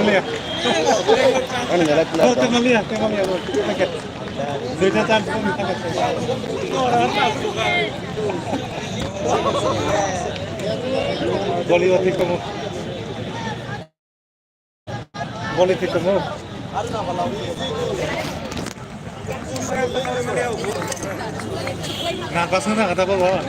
Temalia. Oh, Temalia. Paket. Duitnya chance pun paket. Boleh kamu. Boleh kamu. Nah, pasang na kata bawa.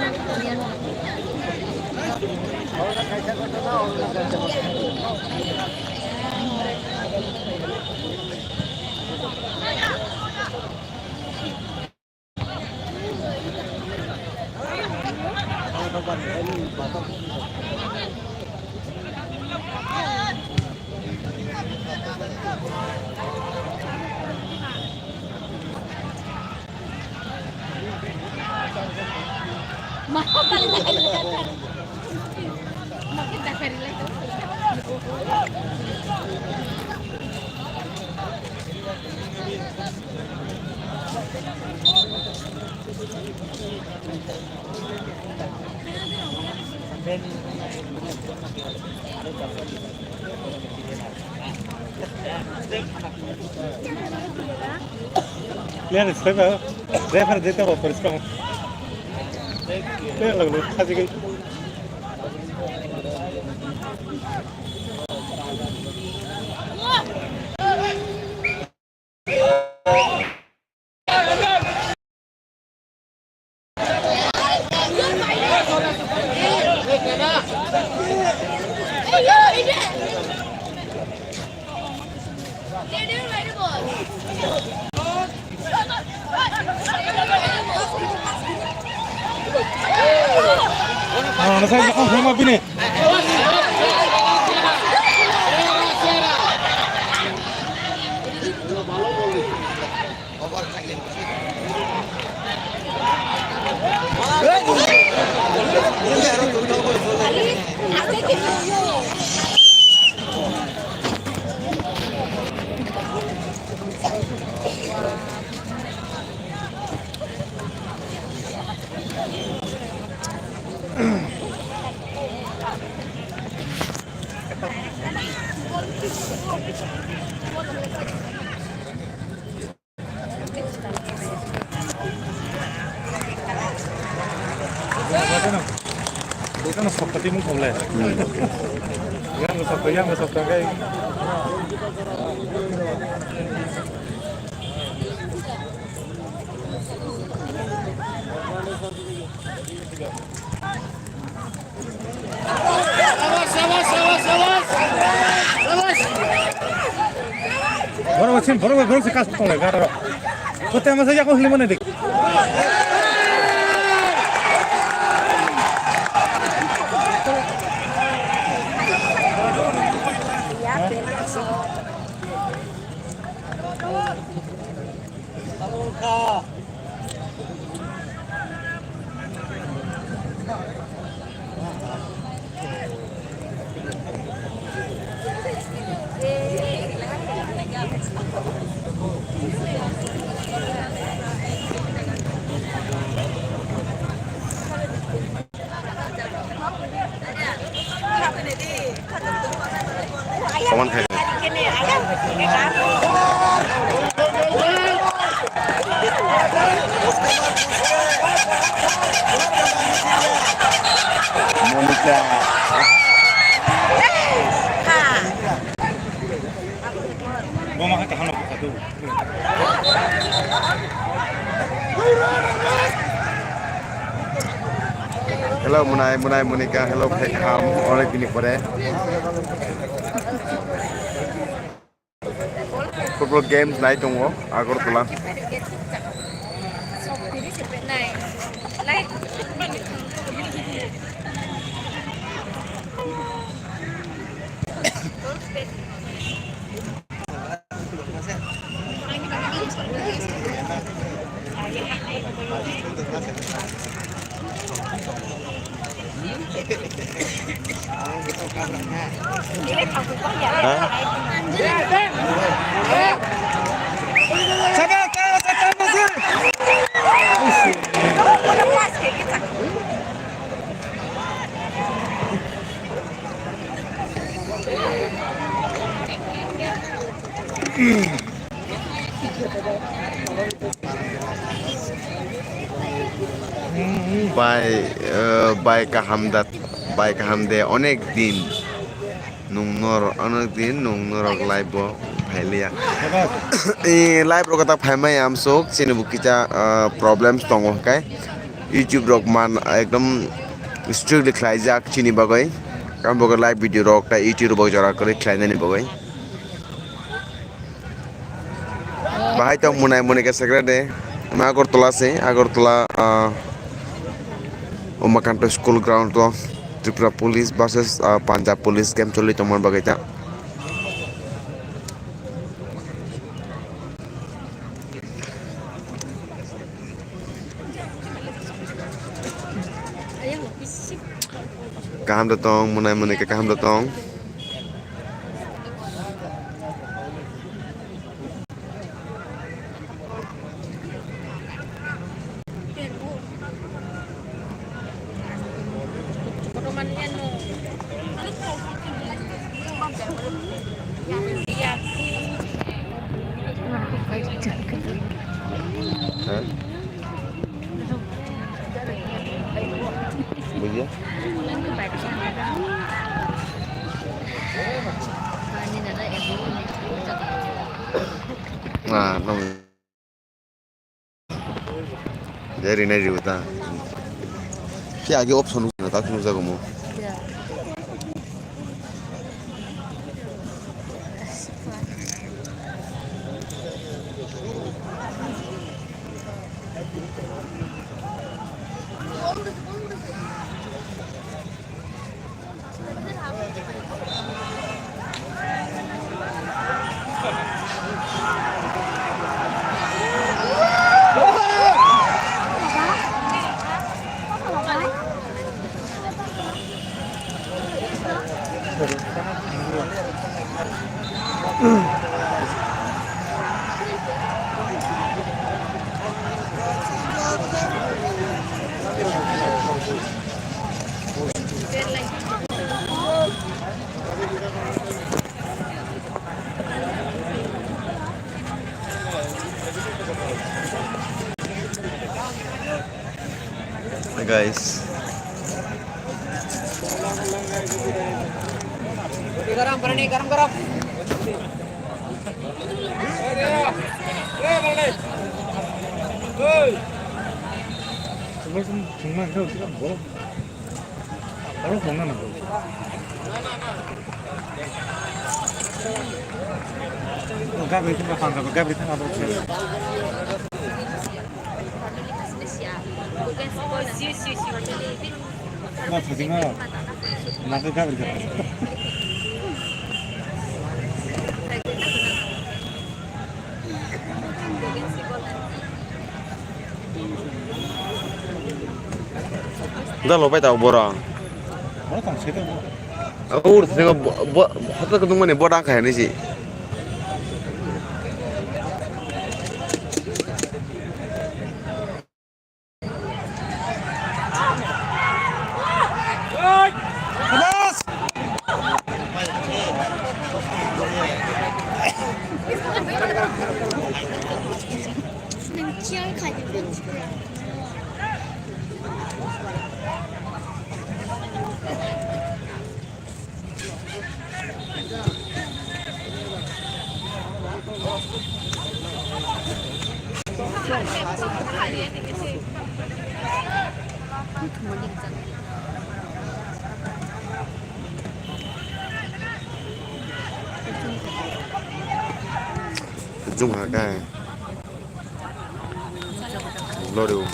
Lihat sebab driver dekat apa persekarang. Lihat lagu kasih ke. Saya nak sama bini. Itu kan seperti mungkin boleh. Yang besok kayak. Baru sih kas potong lagi. Kau tema saja kau lima nih. Kawan saya. Monica. Gua makan tahan aku satu. Hello Munai Monica. Hello Pekam. Oleh bini pada. Football games naik tunggu, agar pulang. By kahamdat by kahamde onek din nung norok live bo phailia live ro kata phaimai am sok chini bukita problems tongo kai YouTube rok man ekdom strictly khlaijak chini bagai kam boga live video rok ta YouTube bo jara kore khlainani bagai bahai tong munai munai ka sagrade ma Agartala Umakanto school ground to Tripura police versus Punjab police camp choli tomar bagaita kaham datong munai ka kaham datong Begitu. Nah, nong. Jadi nari uta. Kaya agi option na tak nusa mo. Guys, garam. 정말 그거 바로 건너는 거. Gabriel itu apa? Gabriel itu apa? Nah, sebenarnya nanti Gabriel. Dah lupa tahu bora. Bora tak sih tu. Aku udah tengok hotel ketemu ni bora kaya ni sih. Zoom hả cái lo đều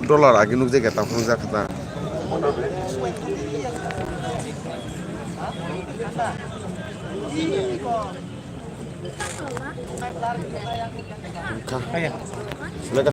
dollar lagi nuk jaga tak pun zakata Kah?